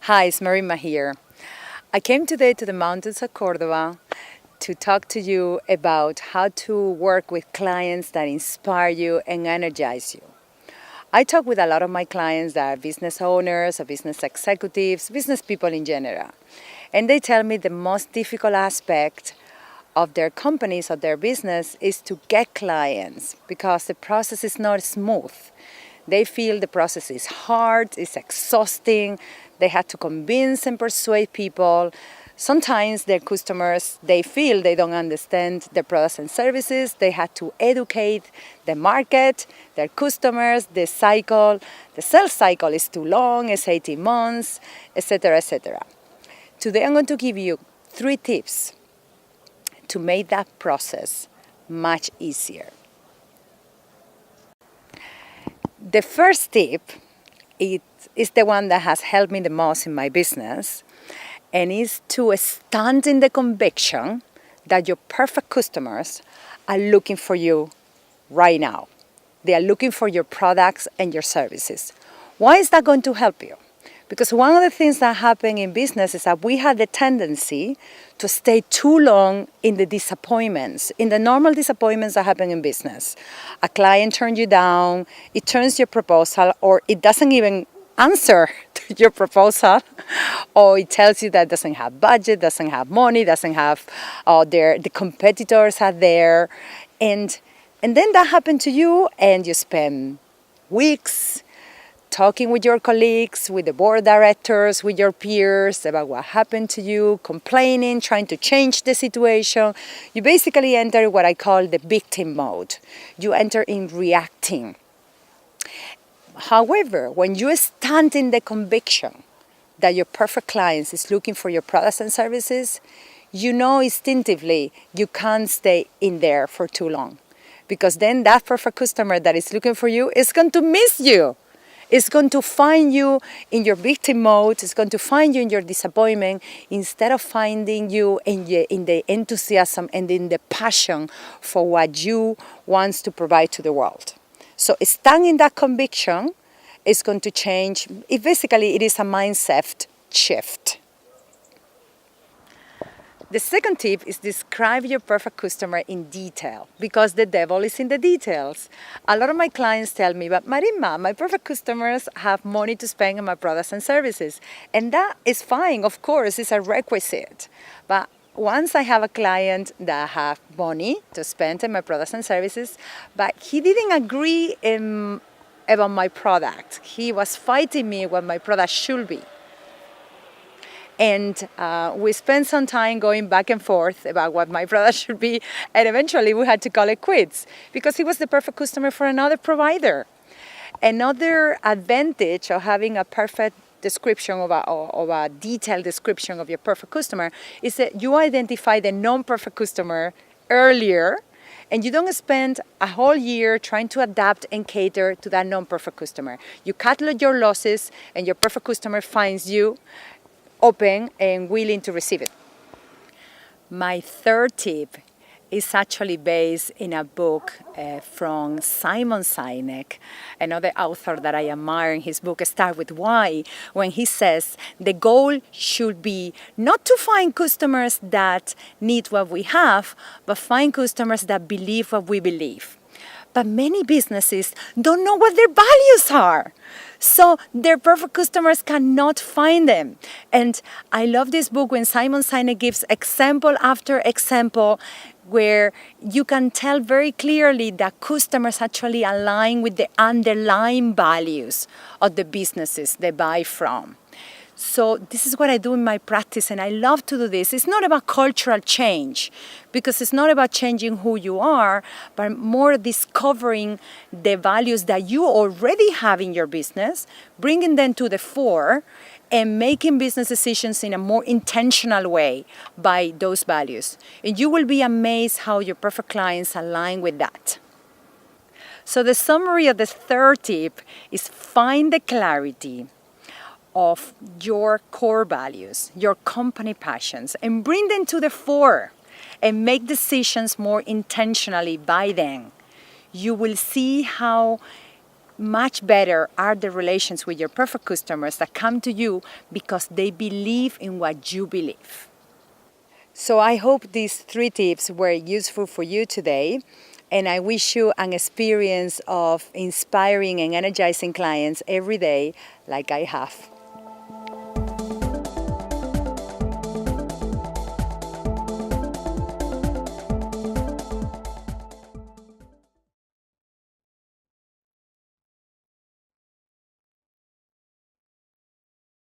Hi, it's Marinma here. I came today to the mountains of Córdoba to talk to you about how to work with clients that inspire you and energize you. I talk with a lot of my clients that are business owners or business executives, business people in general. And they tell me the most difficult aspect of their companies or their business is to get clients because the process is not smooth. They feel the process is hard, it's exhausting, they have to convince and persuade people. Sometimes their customers, they feel they don't understand their products and services. They have to educate the market, their customers, the sales cycle is too long, it's 18 months, etc., etc. Today I'm going to give you 3 tips to make that process much easier. The first tip is the one that has helped me the most in my business, and is to stand in the conviction that your perfect customers are looking for you right now. They are looking for your products and your services. Why is that going to help you? Because one of the things that happen in business is that we have the tendency to stay too long in the disappointments, in the normal disappointments that happen in business. A client turns you down, it turns your proposal, or it doesn't even answer to your proposal, or it tells you that it doesn't have budget, doesn't have money, doesn't have the competitors are there, and then that happened to you, and you spend weeks talking with your colleagues, with the board directors, with your peers about what happened to you, complaining, trying to change the situation. You basically enter what I call the victim mode. You enter in reacting. However, when you stand in the conviction that your perfect client is looking for your products and services, you know instinctively you can't stay in there for too long. Because then that perfect customer that is looking for you is going to miss you. It's going to find you in your victim mode. It's going to find you in your disappointment instead of finding you in the enthusiasm and in the passion for what you want to provide to the world. So stand in that conviction is going to change. It is a mindset shift. The second tip is describe your perfect customer in detail, because the devil is in the details. A lot of my clients tell me, but Marinma, my perfect customers have money to spend on my products and services. And that is fine, of course, it's a requisite. But once I have a client that have money to spend on my products and services, but he didn't agree about my product. He was fighting me what my product should be. And we spent some time going back and forth about what my product should be, and eventually we had to call it quits because he was the perfect customer for another provider. Another advantage of having a perfect description of a detailed description of your perfect customer is that you identify the non-perfect customer earlier, and you don't spend a whole year trying to adapt and cater to that non-perfect customer. You cut your losses, and your perfect customer finds you open and willing to receive it. My third tip is actually based in a book from Simon Sinek, another author that I admire. In his book Start With Why, when he says the goal should be not to find customers that need what we have, but find customers that believe what we believe. But many businesses don't know what their values are. So their perfect customers cannot find them. And I love this book when Simon Sinek gives example after example where you can tell very clearly that customers actually align with the underlying values of the businesses they buy from. So this is what I do in my practice, and I love to do this. It's not about cultural change, because it's not about changing who you are, but more discovering the values that you already have in your business, bringing them to the fore, and making business decisions in a more intentional way by those values. And you will be amazed how your perfect clients align with that. So the summary of the third tip is find the clarity of your core values, your company passions, and bring them to the fore and make decisions more intentionally by them. You will see how much better are the relations with your perfect customers that come to you because they believe in what you believe. So I hope these 3 tips were useful for you today, and I wish you an experience of inspiring and energizing clients every day like I have.